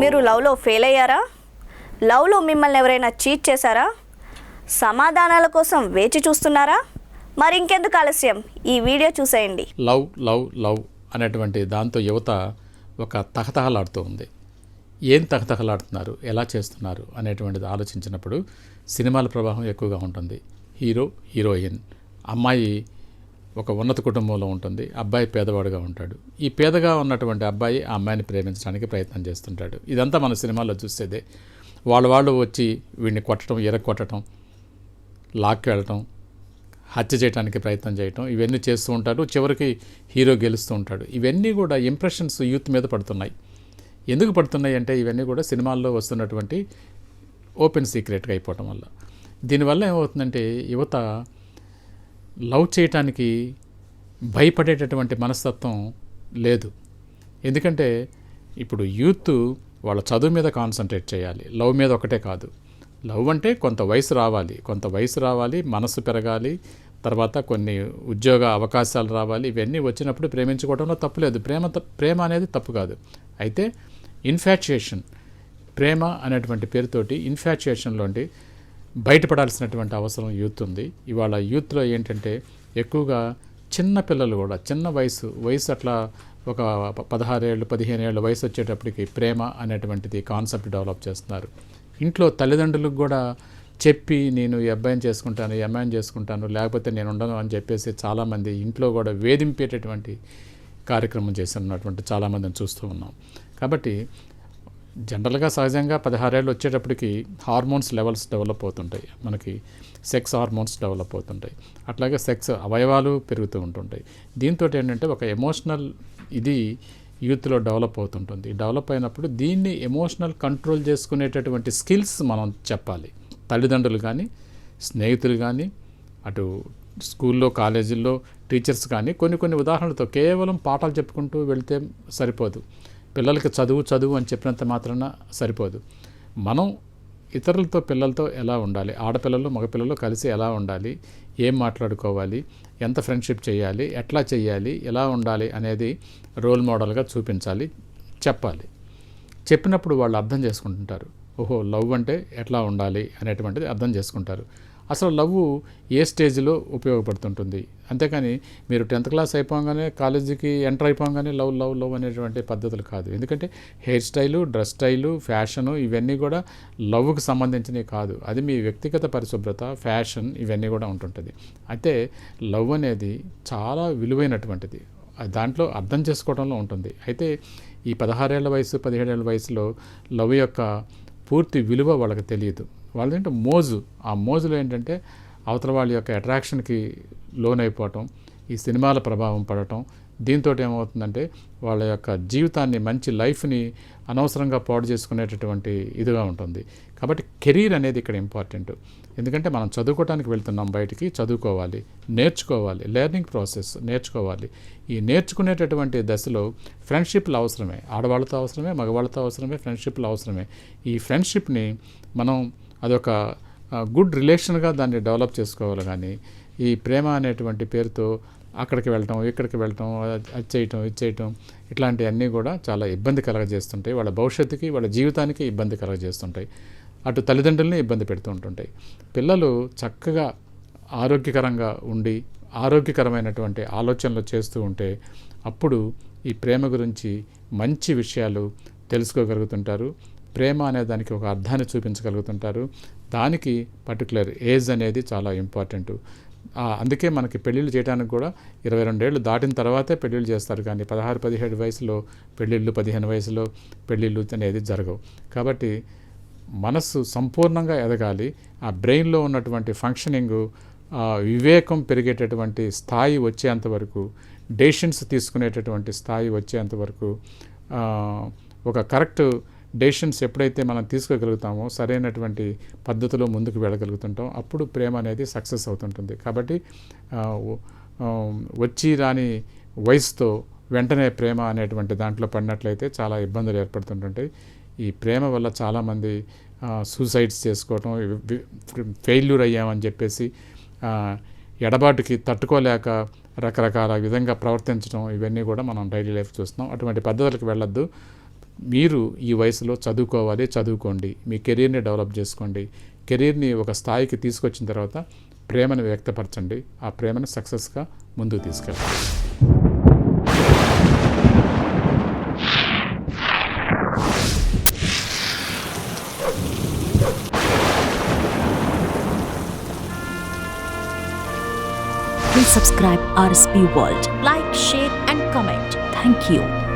మీరు లవ్లో ఫెయిల్ అయ్యారా? లవ్లో మిమ్మల్ని ఎవరైనా చీట్ చేశారా? సమాధానాల కోసం వేచి చూస్తున్నారా? మరి ఇంకెందుకు ఆలస్యం, ఈ వీడియో చూసేయండి. లవ్ లవ్ లవ్ అనేటువంటి దాంతో యువత ఒక తహతహలాడుతూ ఉంది. ఏం తహతహలాడుతున్నారు, ఎలా చేస్తున్నారు అనేటువంటిది ఆలోచించినప్పుడు సినిమాల ప్రభావం ఎక్కువగా ఉంటుంది. హీరో హీరోయిన్, అమ్మాయి ఒక ఉన్నత కుటుంబంలో ఉంటుంది, అబ్బాయి పేదవాడుగా ఉంటాడు. ఈ పేదగా ఉన్నటువంటి అబ్బాయి ఆ అమ్మాయిని ప్రేమించడానికి ప్రయత్నం చేస్తుంటాడు. ఇదంతా మన సినిమాల్లో చూసేదే. వాళ్ళు వచ్చి వీడిని కొట్టడం, ఎరగొట్టడం, లాక్కి వెళ్ళటం, హత్య చేయడానికి ప్రయత్నం చేయటం, ఇవన్నీ చేస్తూ ఉంటారు. చివరికి హీరో గెలుస్తూ ఉంటాడు. ఇవన్నీ కూడా ఇంప్రెషన్స్ యూత్ మీద పడుతున్నాయి. ఎందుకు పడుతున్నాయి అంటే ఇవన్నీ కూడా సినిమాల్లో వస్తున్నటువంటి ఓపెన్ సీక్రెట్గా అయిపోవటం వల్ల. దీనివల్ల ఏమవుతుందంటే యువత లవ్ చేయటానికి భయపడేటటువంటి మనస్తత్వం లేదు. ఎందుకంటే ఇప్పుడు యూత్ వాళ్ళ చదువు మీద కాన్సన్ట్రేట్ చేయాలి, లవ్ మీద ఒకటే కాదు. లవ్ అంటే కొంత వయసు రావాలి, మనసు పెరగాలి, తర్వాత కొన్ని ఉద్యోగ అవకాశాలు రావాలి. ఇవన్నీ వచ్చినప్పుడు ప్రేమించుకోవడంలో తప్పు లేదు. ప్రేమ అనేది తప్పు కాదు. అయితే ఇన్ఫాచ్యుయేషన్, ప్రేమ అనేటువంటి పేరుతోటి ఇన్ఫాచ్యుయేషన్లోంటి బయటపడాల్సినటువంటి అవసరం యూత్ ఉంది. ఇవాళ యూత్లో ఏంటంటే ఎక్కువగా చిన్న పిల్లలు కూడా చిన్న వయసు అట్లా ఒక 16 ఏళ్ళు 15 ఏళ్ళ వయసు వచ్చేటప్పటికి ప్రేమ అనేటువంటిది కాన్సెప్ట్ డెవలప్ చేస్తున్నారు. ఇంట్లో తల్లిదండ్రులకు కూడా చెప్పి నేను ఈ అబ్బాయిని చేసుకుంటాను, ఈ అమ్మాయిని చేసుకుంటాను, లేకపోతే నేను ఉండను అని చెప్పేసి చాలామంది ఇంట్లో కూడా వేధింపేటటువంటి కార్యక్రమం చేస్తున్నటువంటి చాలామందిని చూస్తూ ఉన్నాం. కాబట్టి జనరల్గా సహజంగా 16 ఏళ్ళు వచ్చేటప్పటికి హార్మోన్స్ లెవెల్స్ డెవలప్ అవుతుంటాయి, మనకి సెక్స్ హార్మోన్స్ డెవలప్ అవుతుంటాయి, అట్లాగే సెక్స్ అవయవాలు పెరుగుతూ ఉంటుంటాయి. దీంతో ఏంటంటే ఒక ఎమోషనల్ ఇది యూత్లో డెవలప్ అవుతుంటుంది. డెవలప్ అయినప్పుడు దీన్ని ఎమోషనల్ కంట్రోల్ చేసుకునేటటువంటి స్కిల్స్ మనం చెప్పాలి. తల్లిదండ్రులు కానీ, స్నేహితులు కానీ, అటు స్కూల్లో కాలేజీల్లో టీచర్స్ కానీ కొన్ని ఉదాహరణలతో కేవలం పాఠాలు చెప్పుకుంటూ వెళ్తే సరిపోదు. పిల్లలకి చదువు అని చెప్పినంత మాత్రాన సరిపోదు. మనం ఇతరులతో పిల్లలతో ఎలా ఉండాలి, ఆడపిల్లలు మగపిల్లలు కలిసి ఎలా ఉండాలి, ఏం మాట్లాడుకోవాలి, ఎంత ఫ్రెండ్షిప్ చేయాలి, ఎట్లా చేయాలి, ఎలా ఉండాలి అనేది రోల్ మోడల్గా చూపించాలి, చెప్పాలి. చెప్పినప్పుడు వాళ్ళు అర్థం చేసుకుంటుంటారు. ఓహో, లవ్ అంటే ఎట్లా ఉండాలి అనేటువంటిది అర్థం చేసుకుంటారు. అసలు లవ్ ఏ స్టేజ్లో ఉపయోగపడుతుంటుంది. అంతేకాని మీరు 10th క్లాస్ అయిపోగానే కాలేజీకి ఎంటర్ అయిపోగానే లవ్ అనేటువంటి పద్ధతులు కాదు. ఎందుకంటే hair style, dress style, fashion ఇవన్నీ కూడా లవ్కి సంబంధించినవి కాదు. అది మీ వ్యక్తిగత పరిశుభ్రత, ఫ్యాషన్ ఇవన్నీ కూడా ఉంటుంటుంది. అయితే లవ్ అనేది చాలా విలువైనటువంటిది, దాంట్లో అర్థం చేసుకోవడంలో ఉంటుంది. అయితే ఈ 16 ఏళ్ల వయసు 17 ఏళ్ల వయసులో లవ్ యొక్క పూర్తి విలువ వాళ్ళకి తెలియదు. వాళ్ళేంటే ఆ మోజులో ఏంటంటే అవతల వాళ్ళ యొక్క అట్రాక్షన్కి లోనైపోవటం, ఈ సినిమాల ప్రభావం పడటం, దీంతో ఏమవుతుందంటే వాళ్ళ యొక్క జీవితాన్ని, మంచి లైఫ్ని అనవసరంగా పాడు చేసుకునేటటువంటి ఇదిగా ఉంటుంది. కాబట్టి కెరీర్ అనేది ఇక్కడ ఇంపార్టెంట్. ఎందుకంటే మనం చదువుకోవడానికి వెళ్తున్నాం, బయటికి చదువుకోవాలి, నేర్చుకోవాలి, లెర్నింగ్ ప్రాసెస్ నేర్చుకోవాలి. ఈ నేర్చుకునేటటువంటి దశలో ఫ్రెండ్షిప్లు అవసరమే, ఆడవాళ్ళతో అవసరమే, మగవాళ్ళతో అవసరమే, ఫ్రెండ్షిప్లు అవసరమే. ఈ ఫ్రెండ్షిప్ని మనం అదొక గుడ్ రిలేషన్గా దాన్ని డెవలప్ చేసుకోవాలి. కానీ ఈ ప్రేమ అనేటువంటి పేరుతో అక్కడికి వెళ్ళటం, ఇక్కడికి వెళ్ళటం, అది చేయటం, ఇది చేయటం, ఇట్లాంటివన్నీ కూడా చాలా ఇబ్బంది కలగజేస్తుంటాయి. వాళ్ళ భవిష్యత్తుకి, వాళ్ళ జీవితానికి ఇబ్బంది కలగజేస్తుంటాయి. అటు తల్లిదండ్రులని ఇబ్బంది పెడుతూ ఉంటుంటాయి. పిల్లలు చక్కగా ఆరోగ్యకరంగా ఉండి ఆరోగ్యకరమైనటువంటి ఆలోచనలు చేస్తూ ఉంటే అప్పుడు ఈ ప్రేమ గురించి మంచి విషయాలు తెలుసుకోగలుగుతుంటారు. ప్రేమ అనే దానికి ఒక అర్థాన్ని చూపించగలుగుతుంటారు. దానికి పర్టికులర్ ఏజ్ అనేది చాలా ఇంపార్టెంట్. అందుకే మనకి పెళ్ళిళ్ళు చేయడానికి కూడా 22 ఏళ్ళు దాటిన తర్వాతే పెళ్ళిళ్ళు చేస్తారు. కానీ 16-17 వయసులో పెళ్ళిళ్ళు, 15 వయసులో పెళ్ళిళ్ళు అనేది జరగవు. కాబట్టి మనస్సు సంపూర్ణంగా ఎదగాలి. ఆ బ్రెయిన్లో ఉన్నటువంటి ఫంక్షనింగు, వివేకం పెరిగేటటువంటి స్థాయి వచ్చేంతవరకు, డెసిషన్స్ తీసుకునేటటువంటి స్థాయి వచ్చేంతవరకు, ఒక కరెక్ట్ డెసిషన్స్ ఎప్పుడైతే మనం తీసుకోగలుగుతామో, సరైనటువంటి పద్ధతిలో ముందుకు వెళ్ళగలుగుతుంటాం, అప్పుడు ప్రేమ అనేది సక్సెస్ అవుతుంటుంది. కాబట్టి వచ్చి రాని వయసుతో వెంటనే ప్రేమ అనేటువంటి దాంట్లో పడినట్లయితే చాలా ఇబ్బందులు ఏర్పడుతుంటాయి. ఈ ప్రేమ వల్ల చాలామంది సూసైడ్స్ చేసుకోవటం, ఫెయిల్యూర్ అయ్యామని చెప్పేసి ఎడబాటుకి తట్టుకోలేక రకరకాల విధంగా ప్రవర్తించడం, ఇవన్నీ కూడా మనం డైలీ లైఫ్ చూస్తున్నాం. అటువంటి పద్ధతులకు వెళ్ళొద్దు. మీరు ఈ వయసులో చదువుకోవాలి, చదువుకోండి, మీ కెరీర్ని డెవలప్ చేసుకోండి. కెరీర్ని ఒక స్థాయికి తీసుకొచ్చిన తర్వాత ప్రేమను వ్యక్తపరచండి. ఆ ప్రేమను సక్సెస్గా ముందుకు తీసుకెళ్ళండి. Please subscribe RSP World. Like, share and comment. Thank you.